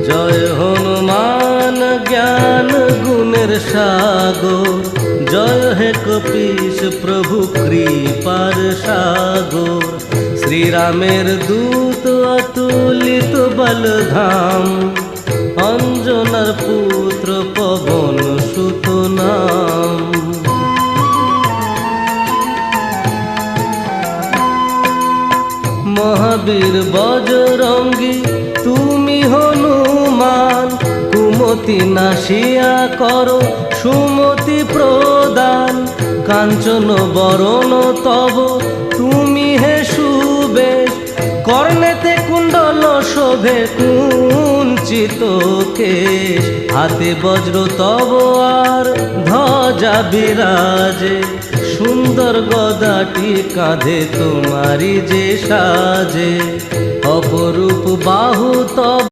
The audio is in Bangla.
জয় হনুমান জ্ঞান গুণের সাগর, জয় হে কপীশ প্রভু কৃপার সাগর। শ্রীরামের দূত অতুলিত বলধাম, অঞ্জনার পুত্র পবন সুত নাম। মহাবীর বজরঙ্গী তুমি হনুমান, কুমতি নাশিয়া করো সুমতি প্রদান। কাঞ্চন বরণ তব তুমি হে সুবেশ, কর্ণেতে কুণ্ডল শোভে কুঞ্চিত কেশ। হাতে বজ্র তব আর ধ্বজা বিরাজে, সুন্দর গদাটি কাঁধে তোমারি যে সাজে। অপরূপ বাহু তব